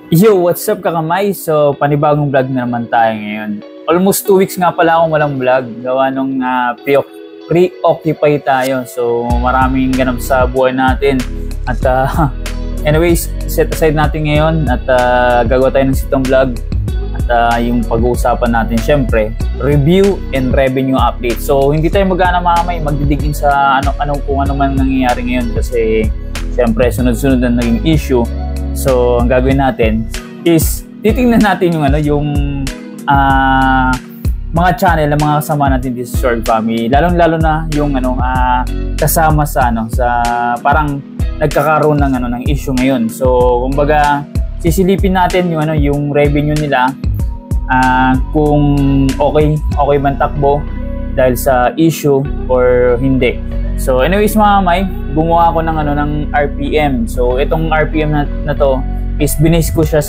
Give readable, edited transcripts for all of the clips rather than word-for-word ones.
Yo, what's up kakamay? So, panibagong vlog na naman tayo ngayon. Almost 2 weeks nga pala akong walang vlog. Gawa nung preoccupy tayo. So, maraming ganap sa buhay natin. At anyways, set aside natin ngayon at gagawa tayo ng sitong vlog. At yung pag-uusapan natin, syempre, review and revenue update. So, hindi tayo magdidigin sa kung ano man nangyayari ngayon kasi syempre, sunod-sunod na naging issue. So, ang gagawin natin is titingnan natin yung mga channel ng mga kasama natin dito sa Short Family. Lalong-lalo na yung kasama sa parang nagkakaroon ng issue ngayon. So, kumbaga sisilipin natin yung revenue nila kung okay man takbo dahil sa issue or hindi. So anyways mga kamay, gumawa ako ng RPM. So itong RPM na to is binase ko siya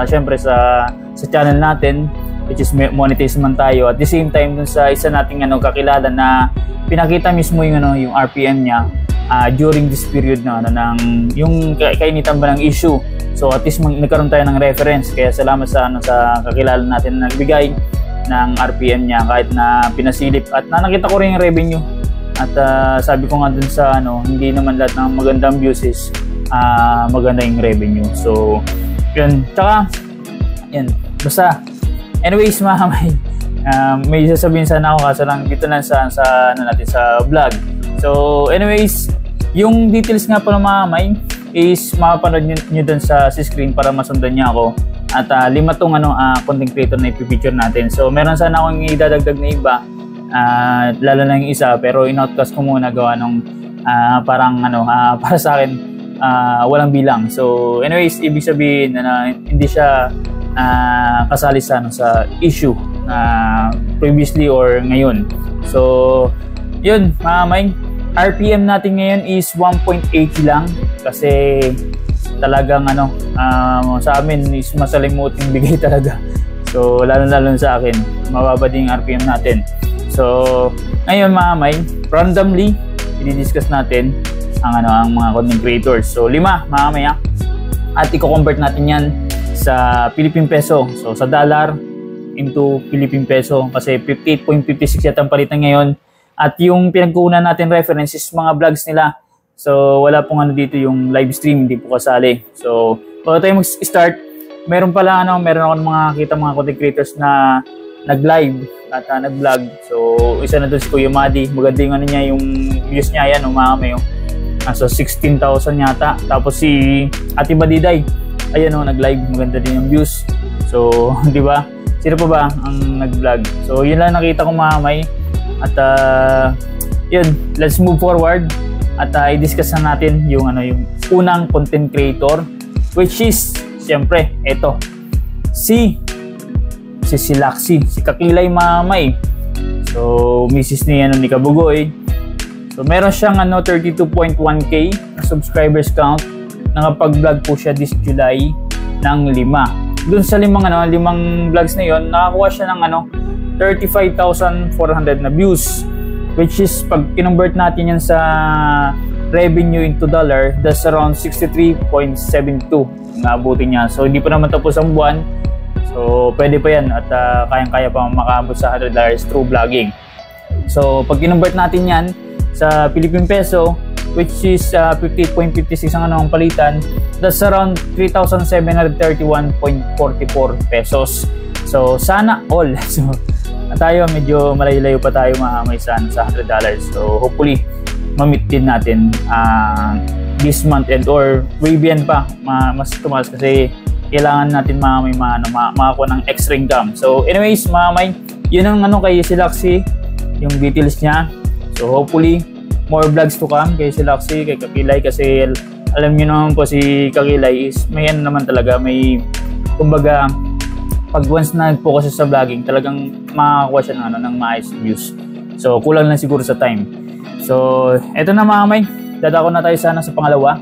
syempre sa channel natin, which is monetize man tayo. At the same time dun sa isa nating kakilala na pinakita mismo yung RPM niya during this period yung kainitan ba ng issue. So at least nagkaroon tayo ng reference. Kaya salamat sa kakilala natin na nagbigay ng RPM niya kahit na pinasilip at nakita ko rin yung revenue. At sabi ko nga dun sa hindi naman lahat ng magandang views is maganda yung revenue. So yun, tsaka yun, basta anyways mga kamay, may sasabihin sana ako kaso lang dito lang sa natin sa vlog. So anyways, yung details nga pala mga kamay is mapapanood nyo dun sa screen para masundan niya ako. At 5 tong content creator na ipipicture natin. So meron sana akong idadagdag na iba, lalo na yung isa, pero in-outcast ko muna gawa nung parang para sa akin walang bilang. So anyways, ibig sabihin hindi siya kasali sa issue previously or ngayon. So yun mga kamay, RPM natin ngayon is 1.80 lang kasi talagang sa amin is masalimuting bigay talaga. So lalo sa akin mababa din yung RPM natin. So ngayon mga kamay, randomly i-discuss natin ang mga content creators. So 5 mga kamay at i-convert natin yan sa Philippine Peso. So sa dollar into Philippine Peso kasi 58.56 yata ang palitan ngayon. At yung pinagkunan natin reference is mga vlogs nila. So wala pong dito yung live stream, hindi po kasali. So bago tayo mag-start, meron ako mga content creators na nag-live at nag-vlog. So isa na doon si Kuya Madi, maganda yung yung views niya yan, mga kamay. So 16,000 yata. Tapos si Ate Badiday, ayan nag-live, maganda din yung views. So di ba? Sino pa ba ang nag-vlog? So yun lang nakita ko mga kamay. At yun, let's move forward at i-discuss na natin yung unang content creator, which is siyempre ito si Laxi, si Kakilay mamay. So misis ni Kabugoy. So meron siyang 32.1k na subscribers count. Nakapag-vlog po siya this July ng 5. Doon sa limang vlogs na yon, nakakuha siya ng 35,400 na views, which is pag kinonvert natin yan sa revenue into dollar, that's around 63.72 naabutin niya. So hindi pa naman tapos ang buwan, so pwede pa yan at kayang-kaya pa makaabot sa $100 through vlogging. So pag kinonvert natin yan sa Philippine Peso, which is 58.56 ang palitan, that's around 3,731.44 pesos. So sana all tayo medyo malayo-layo pa tayo mga kamay sa $100. So hopefully ma-meet din natin this month and or way beyond pa mas tumaas kasi kailangan natin makakuha ng extra income. So anyways mga kamay, yun ang kay si Laxi, yung details niya. So hopefully more vlogs to come kay si Laxi, kay Kakilay, kasi alam niyo naman po si Kakilay is may naman talaga, may kumbaga pag once na nag-focus sa vlogging, talagang makakuha siya ng maayos views. So kulang lang siguro sa time. So eto na mga kamay, dadako na tayo sana sa pangalawa.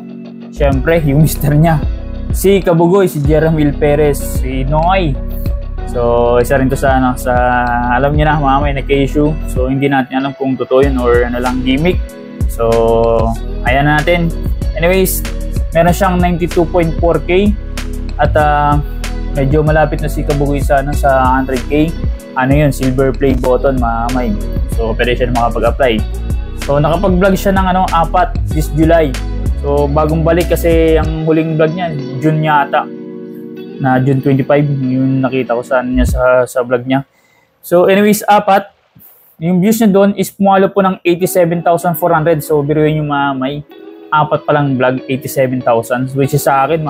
Siyempre yung mister niya, si Kabugoy, si Jeramil Perez, si Noy. So isa rin to sa alam niyo na mga kamay, nagka-issue. So hindi natin alam kung totoo yun or lang gimmick. So ayan na natin. Anyways, meron siyang 92.4k At medyo malapit na si Kabugoy sa 100k. Ano yun, silver play button mga kamay. So pwede siya makapag-apply. So nakapag-vlog siya ng 4 this July. So bagong balik kasi ang huling vlog niya June yata. Na June 25 yung nakita ko niya sa vlog niya. So anyways, 4. Yung views niya doon is pumalo po ng 87,400. So biruin yung mga may 4 pa lang vlog, 87,000. Which is sa akin,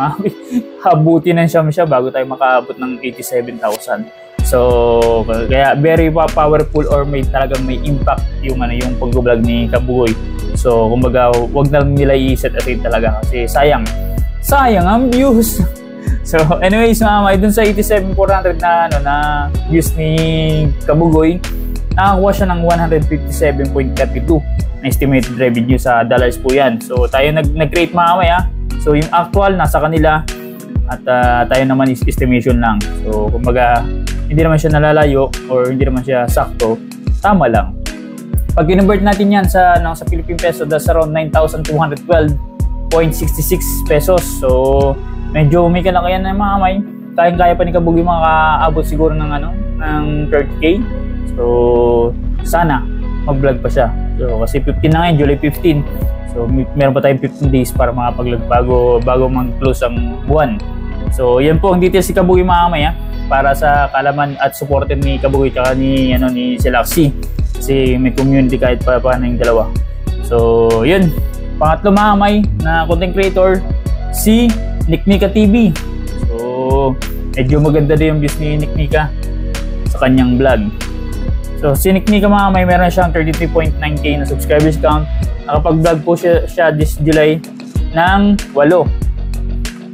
habuti na siya bago tayo makaabot ng 87,000. So kaya very powerful or talagang may impact yung pag-vlog ni Kabugoy. So kumbaga wag na lang nila i-set aside talaga kasi sayang ang views. So anyways mga may dun sa 87,400 na views ni Kabugoy, nakakuha siya ng 157.32 na estimated revenue sa dollars po yan. So tayo nag-create mga may So yung actual nasa kanila at tayo naman is estimation lang. So kumbaga hindi naman siya nalalayo or hindi naman siya sakto, tama lang. Pag kinonvert natin yan sa Philippine peso, that's around 9,212.66 pesos. So medyo may kalakayan na mga kamay. Kaya pa ni Kabugoy makaabot siguro ng 30k. So sana mag-vlog pa siya. So kasi 15 na ngayon, July 15. So meron pa tayong 15 days para makapag-vlog bago mag-close ang buwan. So yan po ang details si Kabugoy mga kamay para sa kalaman at supported ni Kabugoy tsaka ni Selaxi. Kasi may community kahit pa paano yung dalawa. So yun, pangatlo mga kamay na content creator, si Niknika TV. So medyo maganda din yung views ni Niknika sa kanyang vlog. So si Niknika mga kamay, meron siyang 33.9k na subscribers count. Nakapag-vlog po siya this July ng 8.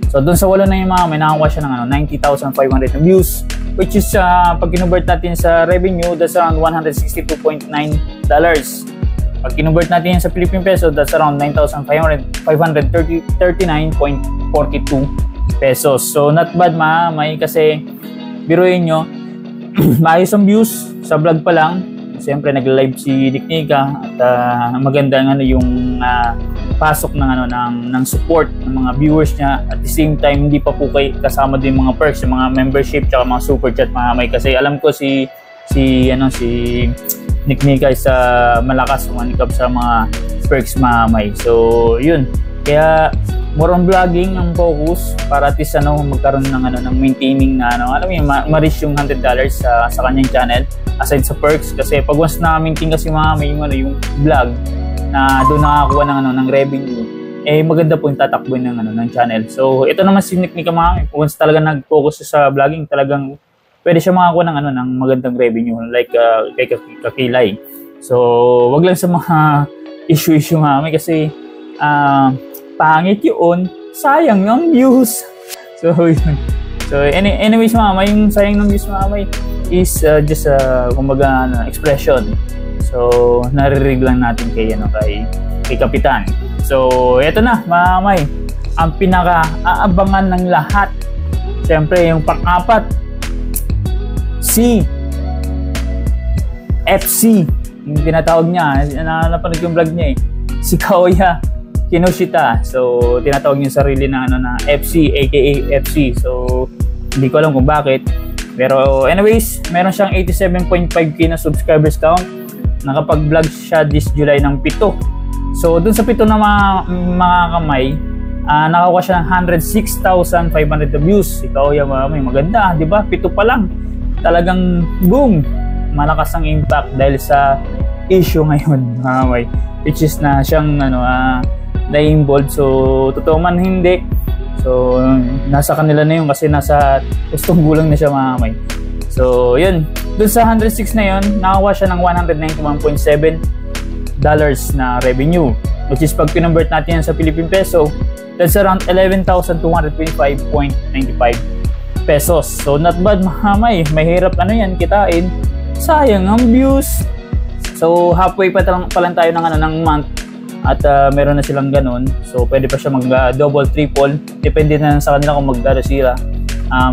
So doon sa 8 na yung mga may nakakuha siya ng 90,500 na views, which is pag kinonvert natin sa revenue, that's around $162.9. Pag kinonvert natin yan sa Philippine peso, that's around 9,539.42 pesos. So not bad mga may, kasi biruin nyo, maayos ang views sa vlog pa lang. Siyempre nag-live si Niknika at maganda yung pasok ng support ng mga viewers niya. At the same time, hindi pa po kasama din mga perks, yung mga membership at mga super chat mga may. Kasi alam ko si Niknika is malakas manikap sa mga perks mga may. So yun, kaya more on vlogging ang focus para at least magkaroon ng maintaining na ma-reach yung $100 sa kanyang channel aside sa perks. Kasi pag once na maintain kasi yung vlog na doon nakakuha ng revenue, maganda po yung tatakbo ng channel. So ito naman si Niknika mga, once talaga nag-focus sa vlogging, talagang pwede siya makakuha ng magandang revenue like kay Kakilay. So wag lang sa mga issue mga kasi pangit yun, sayang ng views. So yun. So anyways mga yung sayang ng views mga is just kumbaga expression. So naririnig lang natin kay Kapitan. So eto na mga may, ang pinaka-aabangan ng lahat, siyempre yung pang-4, si FC, yung tinatawag niya, napanood yung vlog niya si Kaoya Kinoshita. So tinatawag niya sarili na FC aka FC. So hindi ko alam kung bakit, pero anyways, meron siyang 87.5k na subscribers count. Nakapag-vlog siya this July ng 7. So dun sa 7 na mga kamay, nakakuha siya ng 106,500 views. Ikaw yung maganda, di ba? 7 pa lang, talagang boom, malakas ang impact dahil sa issue ngayon mga which is na siyang na-involved. So totoo man hindi, so nasa kanila na yun kasi nasa gustong gulang na siya mga kamay. So yun, dun sa 106 na yun, nakakuha siya ng $191.7 na revenue, which is pag kinonvert natin yan sa Philippine peso, that's around 11,225.95 pesos. So not bad mga may, mahirap yan kitain, sayang ang views. So halfway pa lang tayo ng month at meron na silang ganun. So pwede pa siya mag double, triple, depende na sa kanila kung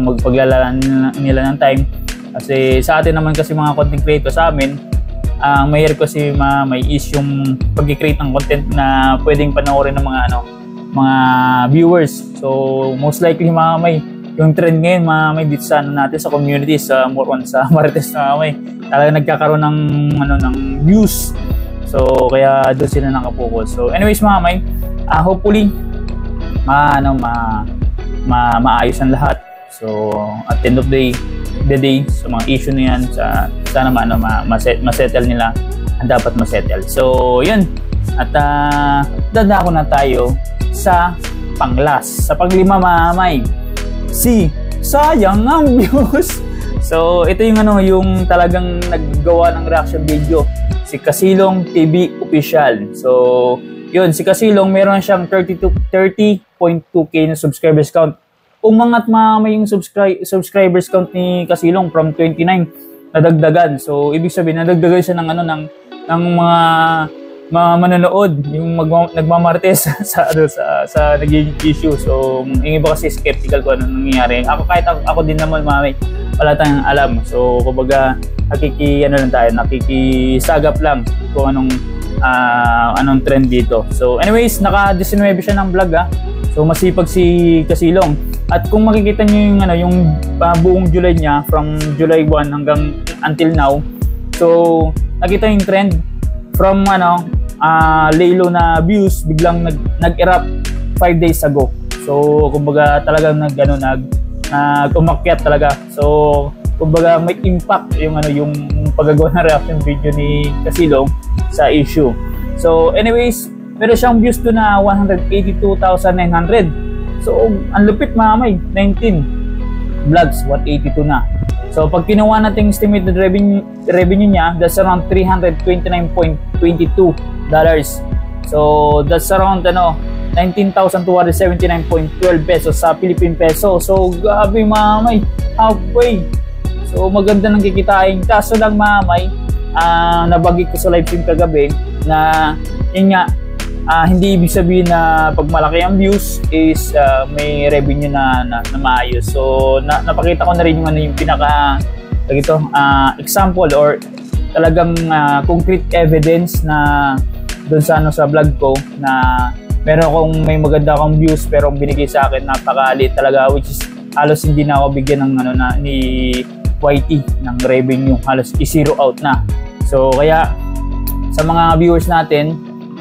magpaglalaan nila ng time. Kasi sa atin naman kasi mga content creator, sa amin mahirap kasi may issue yung pag-create ng content na pwedeng panoorin ng mga viewers. So most likely mga may, yung trend ngayon may dito sa natin sa community, sa more on sa Marites na talaga nagkakaroon ng ng views. So kaya doon sila nakapokus. So anyways mga hopefully maayos ang lahat. So at the end of the day sa mga issue na yan, sana ma-settle nila ang dapat ma-settle. So yun, at dadako na tayo sa panglas. Sa panglima si sayang ang views. So ito yung yung talagang naggawa ng reaction video, si Kasilong TV Official. So yun, si Kasilong meron siyang 30.2k na subscribers count. Umangat yung subscribers count ni Kasilong from 29 nadagdagan. So ibig sabihin nadagdagan siya ng ng mga manonood, yung nagmamartes sa naging issue. So yung iba kasi skeptical kung ano nangyayari. Ako din naman wala tayong alam. So kumbaga nakikisagap lang kung anong trend dito. So anyways, naka-19 siya ng vlog So masipag si Kasilong. At kung makikita niyo yung buong July niya from July 1 hanggang until now. So nakita yung trend from laylo na views biglang nag-erupt 5 days ago. So kumbaga talagang umakyat talaga. So kumbaga may impact yung paggagawa ng reaction video ni Kasilong sa issue. So anyways, meron siyang views to na 182,900. So ang lupit 19 vlogs, 182 na. So pag kinuha natin estimated revenue niya, that's around $329.22. So that's around 19,279.12 pesos sa Philippine peso. So grabe halfway. So maganda nang kikitain. Kaso lang nabagay ko sa live stream kagabi na yun nga, hindi ibig sabihin na pag malaki ang views is may revenue na maayos. So napakita ko na rin yung pinaka example or talagang concrete evidence na doon sa vlog ko na meron akong may maganda akong views pero ang binigay sa akin napakaliit talaga, which is halos hindi na ako bigyan ng ni YT ng revenue, halos i-zero out na. So kaya sa mga viewers natin,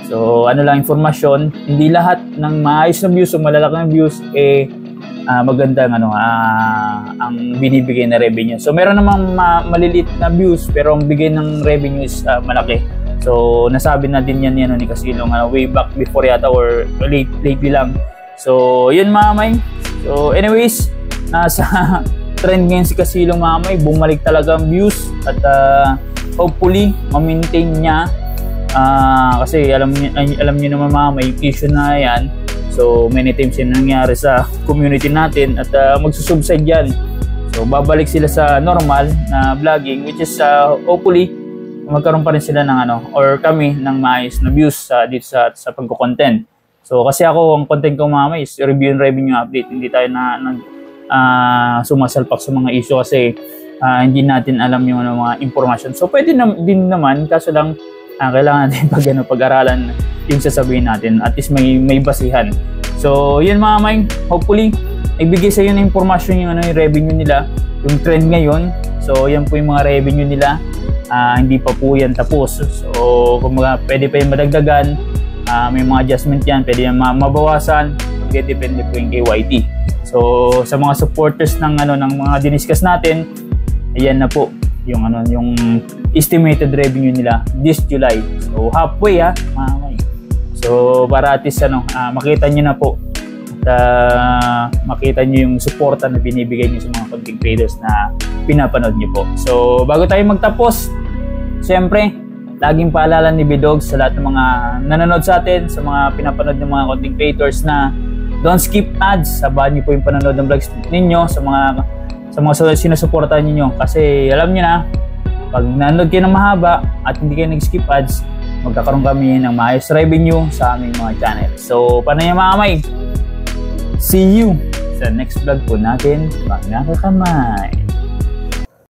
so lang informasyon, hindi lahat ng maayos na views o malalaki na views maganda ang binibigay na revenue. So meron namang maliliit na views pero ang bigay ng revenue is malaki. So nasabi na din yan ni Kasilong way back before yata or lately lang. So yun So anyways, nasa trend ngayon si Kasilong bumalik talaga ang views at hopefully ma-maintain niya. Kasi alam niyo naman may issue na yan. So many times yun nangyari sa community natin at magsusubside yan. So babalik sila sa normal na vlogging, which is hopefully magkaroon pa rin sila ng or kami ng maayos na views dito sa pagko-content. So kasi ako, ang content ko is review and revenue update. Hindi tayo sumasalpak sa mga issue kasi hindi natin alam yung mga information. So pwede din naman, kaso lang kailangan natin pag-aralan yung sasabihin natin, at least may basihan. So yun hopefully ibigay sa iyo ng impormasyon yung revenue nila, yung trend ngayon. So yan po yung mga revenue nila. Hindi pa po yan tapos. So kung pwede pa yung madagdagan, may mga adjustment yan, pwede yan mabawasan, depende po yung KYT. So sa mga supporters ng mga diniscuss natin, ayan na po yung yung estimated revenue nila this July. So halfway So para at least makita niyo na po at makita niyo yung suporta na binibigay niyo sa mga content creators na pinapanood niyo po. So bago tayo magtapos, siyempre laging paalala ni Bidog sa lahat ng mga nanonood sa atin, sa mga pinapanood ng mga content creators na don't skip ads. Sabahan niyo po yung panonood ng vlogs ninyo sa mga sinusuportahan niyo, kasi alam niyo na pag nanonood kayo ng mahaba at hindi kayo nag-skip ads, magkakaroon kami ng maayos revenue sa aming mga channel. So paano yung mga see you sa next vlog po natin. Mga kakamay!